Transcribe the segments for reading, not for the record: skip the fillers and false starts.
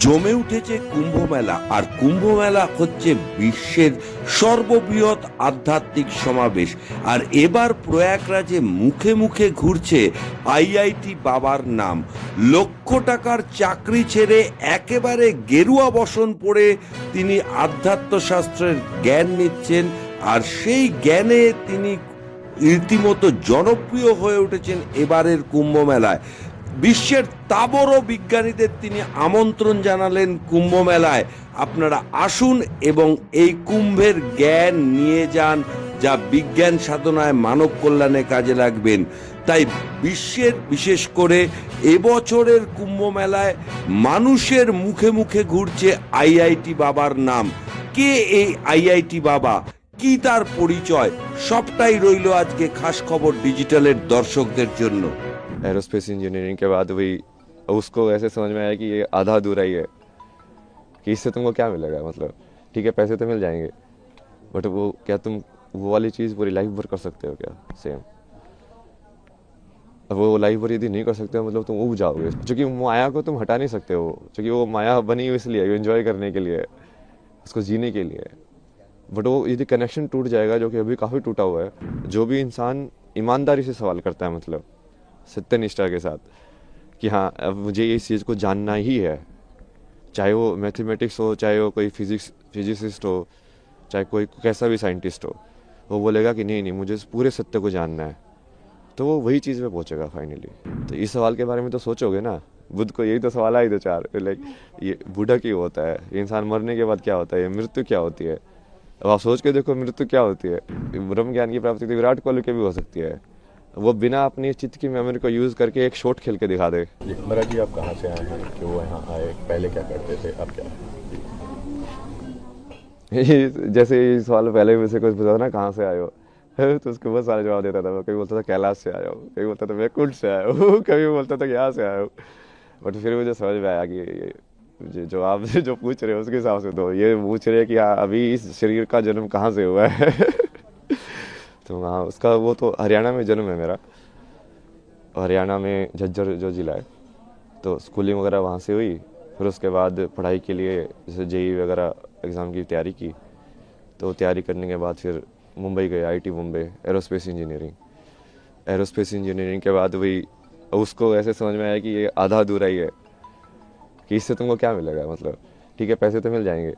জমে উঠেছে কুম্ভ মেলা। আর কুম্ভ মেলা হচ্ছে বিশ্বের সর্ববৃহৎ আধ্যাত্মিক সমাবেশ। আর এবার প্রয়াগরাজে মুখে মুখে ঘুরছে আইআইটি বাবার নাম। লক্ষ টাকার চাকরি ছেড়ে একেবারে গেরুয়া বসন পরে তিনি আধ্যাত্মশাস্ত্রের জ্ঞান নিচ্ছেন। আর সেই জ্ঞানে তিনি রীতিমতো জনপ্রিয় হয়ে উঠেছেন এবারের কুম্ভ মেলায়। বিশ্বের তাবড় বিজ্ঞানীদের তিনি আমন্ত্রণ জানালেন কুম্ভ মেলায়, আপনারা আসুন এবং এই কুম্ভের জ্ঞান নিয়ে যান, যা বিজ্ঞান সাধনায় মানব কল্যাণে কাজে লাগবেন। তাই বিশ্বের, বিশেষ করে এবছরের কুম্ভ মেলায় মানুষের মুখে মুখে ঘুরছে আইআইটি বাবার নাম। কে এই আইআইটি বাবা, কি তার পরিচয়, সবটাই রইল আজকে খাস খবর ডিজিটালের দর্শকদের জন্য। एरोस्पेस इंजीनियरिंग के बाद वही उसको ऐसे समझ में आया कि ये आधा अधूरा ही है, कि इससे तुमको क्या मिलेगा। मतलब ठीक है, पैसे तो मिल जाएंगे, बट वो क्या तुम वो वाली चीज़ पूरी लाइफ भर कर सकते हो क्या? सेम अब वो लाइफ भर यदि नहीं कर सकते हो, मतलब तुम उब जाओगे। क्योंकि माया को तुम हटा नहीं सकते हो, क्योंकि वो माया बनी हुई इसलिए एंजॉय करने के लिए, उसको जीने के लिए। बट वो यदि कनेक्शन टूट जाएगा, जो कि अभी काफ़ी टूटा हुआ है, जो भी इंसान ईमानदारी से सवाल करता है, मतलब सत्यनिष्ठा के साथ, कि हाँ अब मुझे इस चीज़ को जानना ही है, चाहे वो मैथमेटिक्स हो, चाहे वो कोई फिजिसिस्ट हो, चाहे कोई कैसा भी साइंटिस्ट हो, वो बोलेगा कि नहीं नहीं मुझे इस पूरे सत्य को जानना है, तो वो वही चीज़ में पहुंचेगा फाइनली। तो इस सवाल के बारे में तो सोचोगे ना। बुद्ध को यही तो सवाल आई, तो चार लाइक ये बूढ़ा क्यों होता है, इंसान मरने के बाद क्या होता है, ये मृत्यु क्या होती है। अब आप सोच के देखो मृत्यु क्या होती है। ब्रह्म ज्ञान की प्राप्ति तो विराट कोहली के भी हो सकती है, वो बिना अपनी चित्त की मेमोरी को यूज़ करके एक शॉट खेल के दिखा दे। महाराज जी, आप कहाँ से आए हैं, क्यों यहाँ आए, पहले क्या करते थे, अब क्या? जैसे ये सवाल पहले मुझसे कुछ पूछा था ना, कहाँ से आए हो, तो उसको बहुत सारे जवाब देता था। मैं कभी बोलता था कैलाश से आया हूँ, कभी बोलता था मैं कुंड से आया हूँ, कभी बोलता था यहाँ से आया हूँ। बट फिर मुझे समझ में आया कि जो आप जो पूछ रहे हो उसके हिसाब से तो ये पूछ रहे हैं कि हाँ अभी इस शरीर का जन्म कहाँ से हुआ है। तो हाँ, उसका वो तो हरियाणा में जन्म है मेरा, हरियाणा में झज्जर जो ज़िला है। तो स्कूलिंग वगैरह वहाँ से हुई। फिर उसके बाद पढ़ाई के लिए जैसे जेई वगैरह एग्ज़ाम की तैयारी की। तो तैयारी करने के बाद फिर मुंबई गए, आईटी मुंबई, एरोस्पेस इंजीनियरिंग के बाद वही उसको ऐसे समझ में आया कि ये आधा अधूरा ही है, कि इससे तुमको क्या मिलेगा। मतलब ठीक है, पैसे तो मिल जाएंगे,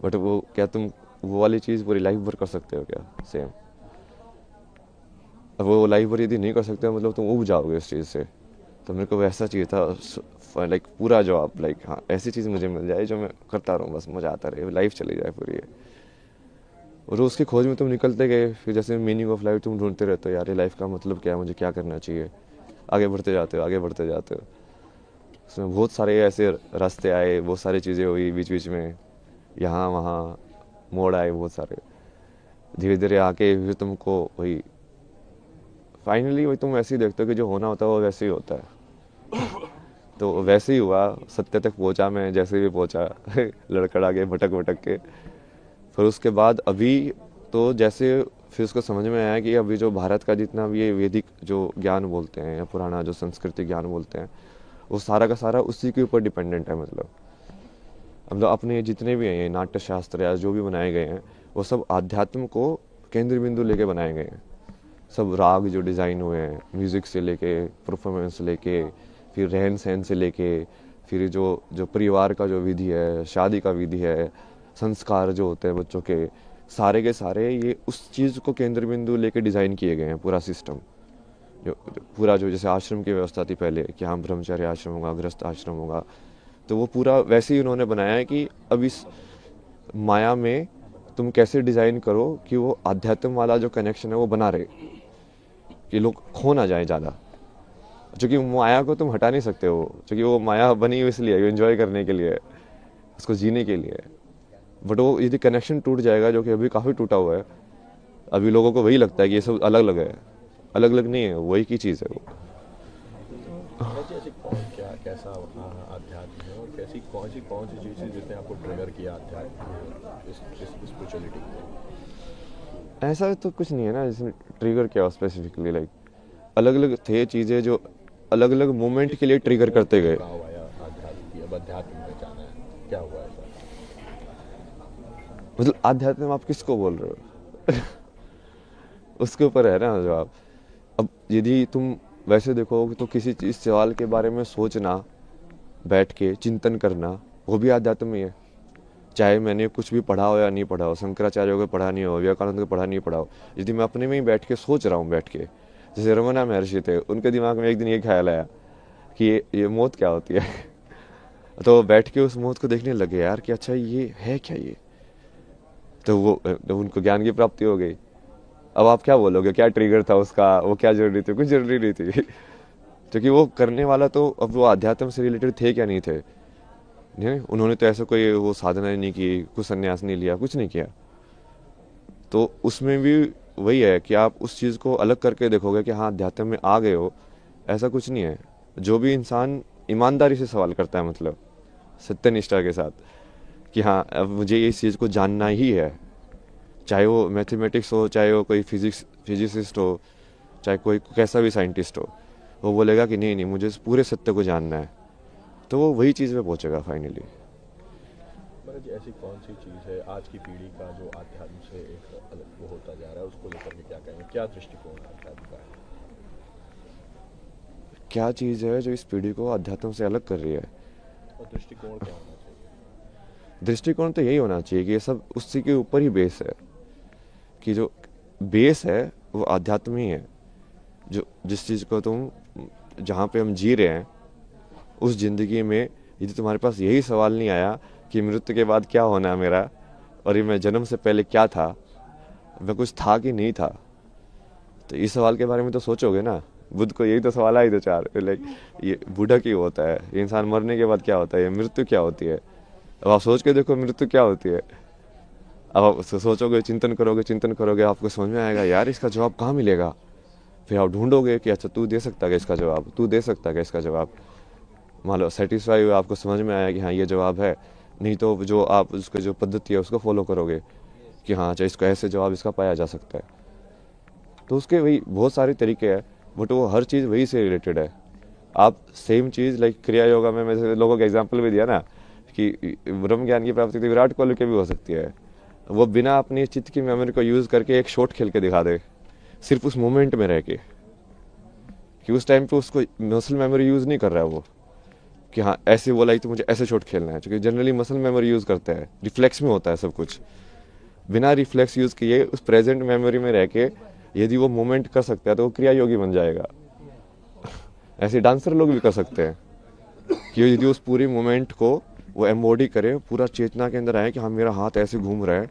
बट वो क्या तुम वो वाली चीज़ पूरी लाइफ भर कर सकते हो क्या? सेम अब वो लाइफ भर यदि नहीं कर सकते हो, मतलब तुम उब जाओगे इस चीज़ से। तो मेरे को वैसा चाहिए था, लाइक पूरा जॉब, लाइक हाँ ऐसी चीज़ मुझे मिल जाए जो मैं करता रहूँ, बस मज़ा आता रहे, लाइफ चली जाए पूरी। और उसकी खोज में तुम निकलते गए। फिर जैसे मीनिंग ऑफ लाइफ तुम ढूंढते रहते हो, यार ये लाइफ का मतलब क्या है, मुझे क्या करना चाहिए। आगे बढ़ते जाते हो, आगे बढ़ते जाते हो। उसमें बहुत सारे ऐसे रास्ते आए, बहुत सारी चीज़ें हुई बीच बीच में, यहाँ वहाँ मोड़ आए बहुत सारे। धीरे धीरे आके फिर तुमको वही फाइनली वही तुम वैसे ही देखते हो कि जो होना होता है वो वैसे ही होता है। तो वैसे ही हुआ, सत्य तक पहुंचा मैं जैसे भी पहुंचा, लड़खड़ा के भटक भटक के। फिर उसके बाद अभी तो जैसे फिर उसको समझ में आया कि अभी जो भारत का जितना भी ये वैदिक जो ज्ञान बोलते हैं या पुराना जो संस्कृति ज्ञान बोलते हैं, वो सारा का सारा उसी के ऊपर डिपेंडेंट है। मतलब अपने जितने भी हैं ये नाट्य शास्त्र या जो भी बनाए गए हैं, वो सब आध्यात्म को केंद्र बिंदु लेके बनाए गए हैं। सब राग जो डिज़ाइन हुए हैं, म्यूज़िक से लेके परफॉर्मेंस लेके, फिर रहन सहन से लेके, फिर जो परिवार का जो विधि है, शादी का विधि है, संस्कार जो होते हैं बच्चों के सारे ये उस चीज़ को केंद्र बिंदु लेके डिज़ाइन किए गए हैं। पूरा सिस्टम जो पूरा जो जैसे आश्रम की व्यवस्था थी पहले कि हाँ ब्रह्मचर्य आश्रम होगा, गृहस्थ आश्रम होगा, तो वो पूरा वैसे ही उन्होंने बनाया है कि अब इस माया में तुम कैसे डिज़ाइन करो कि वो आध्यात्म वाला जो कनेक्शन है वो बना रहे, कि लोग खो ना जाए ज़्यादा। क्योंकि माया को तुम हटा नहीं सकते हो, क्योंकि वो माया बनी हुई इसलिए एंजॉय करने के लिए, उसको जीने के लिए। बट वो यदि कनेक्शन टूट जाएगा, जो कि अभी काफ़ी टूटा हुआ है, अभी लोगों को वही लगता है कि ये सब अलग अलग है। अलग अलग नहीं है, वही की चीज़ है वो। जैसे क्या कैसा आध्यात्म है और कौन सी चीज़ें जिसने आपको ट्रिगर किया आध्यात्म स्पिरिचुअलिटी? ऐसा तो कुछ नहीं है ना जिसने ट्रिगर किया स्पेसिफिकली, लाइक अलग अलग थे चीज़ें जो अलग अलग मोमेंट के लिए ट्रिगर करते गए। आध्यात्म की अब आध्यात्म में जाना है, क्या हुआ ऐसा? मतलब आध्यात्म आप किसको बोल रहे हो? उसके ऊपर है ना जवाब। अब यदि तुम वैसे देखो तो किसी चीज सवाल के बारे में सोचना, बैठ के चिंतन करना, वो भी आध्यात्म ही है। चाहे मैंने कुछ भी पढ़ा हो या नहीं पढ़ा हो, शंकराचार्य को पढ़ा नहीं हो, विवेकानंद को पढ़ा नहीं पढ़ा हो, यदि मैं अपने में ही बैठ के सोच रहा हूँ, बैठ के, जैसे रमना महर्षि थे, उनके दिमाग में एक दिन ये ख्याल आया कि ये मौत क्या होती है। तो बैठ के उस मौत को देखने लगे यार कि अच्छा ये है क्या ये, तो उनको ज्ञान की प्राप्ति हो गई। अब आप क्या बोलोगे, क्या ट्रिगर था उसका, वो क्या जरूरी थी? कुछ जरूरी नहीं थी। क्योंकि वो करने वाला तो, अब वो आध्यात्म से रिलेटेड थे क्या नहीं थे, नहीं, उन्होंने तो ऐसा कोई वो साधना नहीं की, कुछ संन्यास नहीं लिया, कुछ नहीं किया। तो उसमें भी वही है कि आप उस चीज़ को अलग करके देखोगे कि हाँ अध्यात्म में आ गए हो, ऐसा कुछ नहीं है। जो भी इंसान ईमानदारी से सवाल करता है, मतलब सत्यनिष्ठा के साथ कि हाँ अब मुझे इस चीज़ को जानना ही है, चाहे वो मैथमेटिक्स हो, चाहे वो कोई फिजिसिस्ट हो, चाहे कोई कैसा भी साइंटिस्ट हो, वो बोलेगा कि नहीं नहीं मुझे इस पूरे सत्य को जानना है, तो वो वही चीज़ पे पहुंचेगा फाइनली। महाराज जी, ऐसी कौन सी चीज़ है आज की पीढ़ी का जो आध्यात्म से एक अलग वो होता जा रहा है, उसको लेकर के क्या कहेंगे, क्या दृष्टिकोण है आध्यात्म का? क्या चीज़ है जो इस पीढ़ी को अध्यात्म से अलग कर रही है? और दृष्टिकोण क्या होना चाहिए? दृष्टिकोण तो यही होना चाहिए कि ये सब उसी के ऊपर ही बेस है, कि जो बेस है वो आध्यात्म ही है। जो जिस चीज़ को तुम, जहाँ पे हम जी रहे हैं उस जिंदगी में, यदि तुम्हारे पास यही सवाल नहीं आया कि मृत्यु के बाद क्या होना है मेरा, और ये मैं जन्म से पहले क्या था, मैं कुछ था कि नहीं था, तो इस सवाल के बारे में तो सोचोगे ना। बुद्ध को यही तो सवाल आए थे चार, लाइक ये बूढ़ा क्यों होता है, ये इंसान मरने के बाद क्या होता है, ये मृत्यु क्या होती है। अब आप सोच के देखो मृत्यु क्या होती है। अब आप सोचोगे, चिंतन करोगे, आपको समझ में आएगा यार इसका जवाब कहाँ मिलेगा। फिर आप ढूंढोगे कि अच्छा तू दे सकता है इसका जवाब, तू दे सकता है इसका जवाब। मान लो सेटिस्फाई हुआ, आपको समझ में आया कि हाँ ये जवाब है, नहीं तो जो आप उसका जो पद्धति है उसको फॉलो करोगे कि हाँ अच्छा इसको ऐसे जवाब इसका पाया जा सकता है। तो उसके वही बहुत सारे तरीके हैं, बट वो हर चीज़ वही से रिलेटेड है। आप सेम चीज़ लाइक क्रिया योगा में मैंने लोगों का एग्जाम्पल भी दिया ना कि ब्रह्म ज्ञान की प्राप्ति तो विराट कोहली की भी हो सकती है। वो बिना अपनी चित्त की मेमोरी को यूज़ करके एक शॉट खेल के दिखा दे, सिर्फ उस मोमेंट में रह के, कि उस टाइम पे उसको मसल मेमोरी यूज़ नहीं कर रहा है वो, कि हाँ ऐसे बोला ही तो मुझे ऐसे शॉट खेलना है। क्योंकि जनरली मसल मेमोरी यूज़ करते हैं, रिफ्लेक्स में होता है सब कुछ। बिना रिफ्लेक्स यूज़ किए उस प्रेजेंट मेमोरी में रह के यदि वो मोमेंट कर सकता है तो वो क्रिया योगी बन जाएगा। ऐसे डांसर लोग भी कर सकते हैं कि यदि उस पूरी मोमेंट को वो एम्बॉडी करे, पूरा चेतना के अंदर आए कि हाँ मेरा हाथ ऐसे घूम रहा है,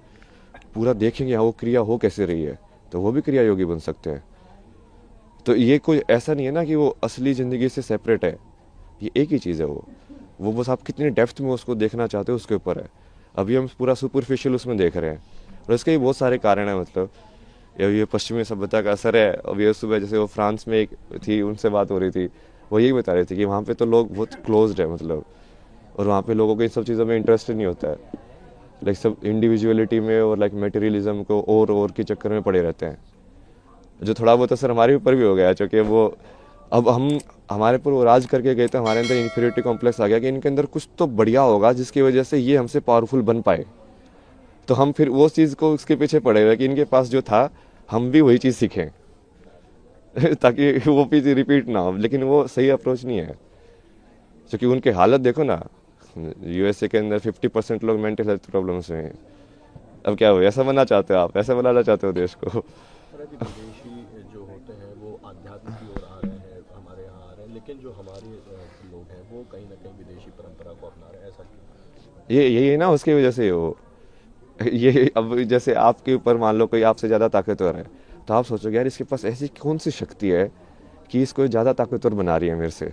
पूरा देखेंगे हाँ वो क्रिया हो कैसे रही है, तो वो भी क्रिया योगी बन सकते हैं। तो ये कोई ऐसा नहीं है ना कि वो असली ज़िंदगी से सेपरेट है, ये एक ही चीज़ है। वो बस आप कितनी डेप्थ में उसको देखना चाहते हो उसके ऊपर है। अभी हम पूरा सुपरफिशियल उसमें देख रहे हैं, और इसके भी बहुत सारे कारण हैं। मतलब ये पश्चिमी सभ्यता का असर है। अब ये सुबह जैसे वो फ्रांस में एक थी, उनसे बात हो रही थी, वो यही बता रहे थे कि वहाँ पे तो लोग बहुत क्लोज्ड है, मतलब, और वहाँ पे लोगों को इन सब चीज़ों में इंटरेस्ट नहीं होता है। लाइक सब इंडिविजुअलिटी में और लाइक मटेरियलिज्म को और के चक्कर में पड़े रहते हैं, जो थोड़ा बहुत असर हमारे ऊपर भी हो गया। चूँकि वो अब हमारे पर वो राज करके गए थे, हमारे अंदर इन्फीरियरिटी कॉम्प्लेक्स आ गया कि इनके अंदर कुछ तो बढ़िया होगा जिसकी वजह से ये हमसे पावरफुल बन पाए। तो हम फिर वो चीज़ को उसके पीछे पड़े हुए कि इनके पास जो था हम भी वही चीज़ सीखें ताकि वो चीज़ रिपीट ना हो। लेकिन वो सही अप्रोच नहीं है, क्योंकि उनके हालत देखो ना, यूएसए के अंदर 50% लोग मेंटल हेल्थ प्रॉब्लम्स में हैं। अब क्या हो, ऐसा बनना चाहते हो आप, ऐसा बनाना चाहते हो देश को? विदेशी जो होते हैं वो आध्यात्म की ओर आ रहे हैं, हमारे यहाँ आ रहे हैं, लेकिन जो हमारे लोग हैं वो कहीं ना कहीं विदेशी परंपरा को अपना रहे हैं, ऐसा क्यों? यही है ना, उसकी वजह से वो ये अब जैसे आपके ऊपर मान लो कोई आपसे ज़्यादा ताकतवर है, तो आप सोचोगे यार इसके पास ऐसी कौन सी शक्ति है कि इसको ज़्यादा ताकतवर बना रही है मेरे से,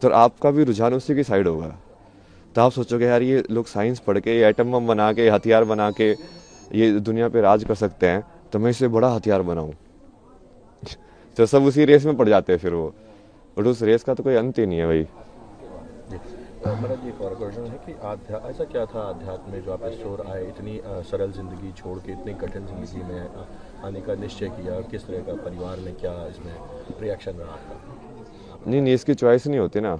तो आपका भी रुझान उसी की साइड होगा। तो आप सोचोगे यार ये लोग साइंस पढ़ के, ये एटम बम बना के, हथियार बना के ये दुनिया पे राज कर सकते हैं, तो मैं इसे बड़ा हथियार बनाऊं। तो सब उसी रेस में पड़ जाते हैं फिर वो, और उस रेस का तो कोई अंत ही नहीं है भाई। महाराज जी, एक और क्वेश्चन है कि ऐसा क्या था अध्यात्म में जो आप इस ओर आए, इतनी सरल जिंदगी छोड़ के इतनी कठिन जिंदगी में आने का निश्चय किया? किस तरह का परिवार ने क्या इसमें रिएक्शन रहा आपका? नहीं, इसकी चॉइस नहीं होती ना,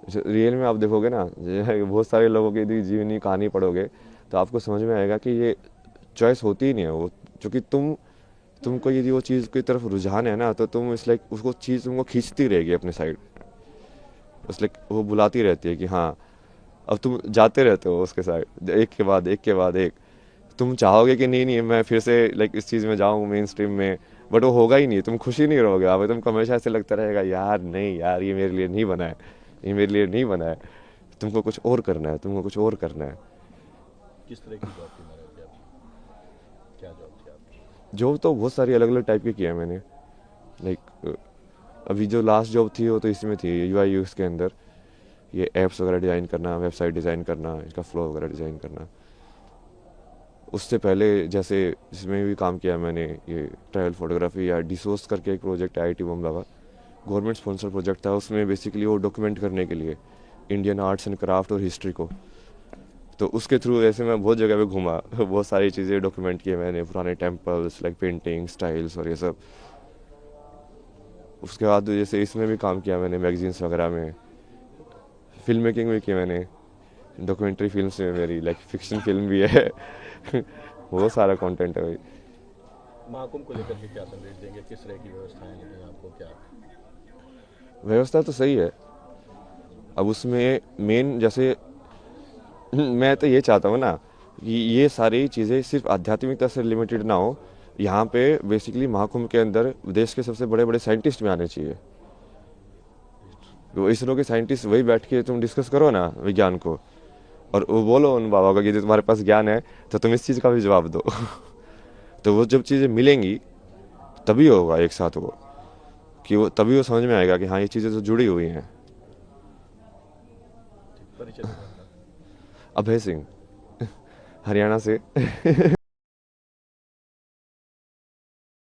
रियल में आप देखोगे ना, बहुत सारे लोगों की यदि जीवनी कहानी पढ़ोगे तो आपको समझ में आएगा कि ये चॉइस होती ही नहीं है वो, क्योंकि तुमको यदि वो चीज़ की तरफ रुझान है ना, तो तुम इस लाइक उसको चीज़ तुमको खींचती रहेगी अपने साइड, उस लाइक वो बुलाती रहती है कि हाँ, अब तुम जाते रहते हो उसके साइड, एक के बाद एक के बाद एक। तुम चाहोगे कि नहीं नहीं मैं फिर से लाइक इस चीज़ में जाऊँ मेन स्ट्रीम में, बट वो होगा ही नहीं, तुम खुशी नहीं रहोगे, अब तुमको हमेशा ऐसे लगता रहेगा यार नहीं यार ये मेरे लिए नहीं बना है, ये मेरे लिए नहीं बना है, तुमको कुछ और करना है, तुमको कुछ और करना है। किस तरह की जॉब थी महाराज जी आपकी? क्या जॉब थी आपकी? जॉब तो बहुत सारी अलग अलग टाइप की किया है मैंने, लाइक अभी जो लास्ट जॉब थी वो तो इसमें थी यूआई यूएक्स के अंदर, ये ऐप्स वगैरह डिज़ाइन करना, वेबसाइट डिज़ाइन करना, इसका फ्लो वगैरह डिज़ाइन करना। उससे पहले जैसे इसमें भी काम किया मैंने, ये ट्रैवल फोटोग्राफी या डिसोर्स करके एक प्रोजेक्ट है आईटी बॉम्बे का, गवर्नमेंट स्पॉन्सर प्रोजेक्ट था। उसमें बेसिकली वो डॉक्यूमेंट करने के लिए इंडियन आर्ट्स एंड क्राफ्ट और हिस्ट्री को, तो उसके थ्रू ऐसे मैं बहुत जगह पे घूमा, बहुत सारी चीज़ें डॉक्यूमेंट किए मैंने, पुराने टेम्पल्स लाइक पेंटिंग स्टाइल्स और ये सब। उसके बाद जैसे इसमें भी काम किया मैंने, मैगजीन्स वगैरह में, फिल्म मेकिंग भी की मैंने, डॉक्यूमेंट्री फिल्म्स में मेरी लाइक फिक्शन फिल्म भी है बहुत सारा कंटेंट है भाई। महाकुंभ को लेकर के क्या संदेश देंगे? किस तरह की व्यवस्थाएं लगी आपको? क्या व्यवस्था तो सही है, अब उसमें मेन जैसे मैं तो ये चाहता हूँ ना कि ये सारी चीज़ें सिर्फ आध्यात्मिकता से लिमिटेड ना हो, यहाँ पे बेसिकली महाकुंभ के अंदर देश के सबसे बड़े बड़े साइंटिस्ट भी आने चाहिए। वो इसरो के साइंटिस्ट वही बैठ के तुम डिस्कस करो ना विज्ञान को, और वो बोलो उन बाबा को कि यदि तुम्हारे पास ज्ञान है तो तुम इस चीज़ का भी जवाब दो तो वो जब चीज़ें मिलेंगी तभी होगा एक साथ वो, कि वो तभी वो समझ में आएगा कि हाँ ये चीज़ें तो जुड़ी हुई हैं। परिचय देना? अभय सिंह हरियाणा से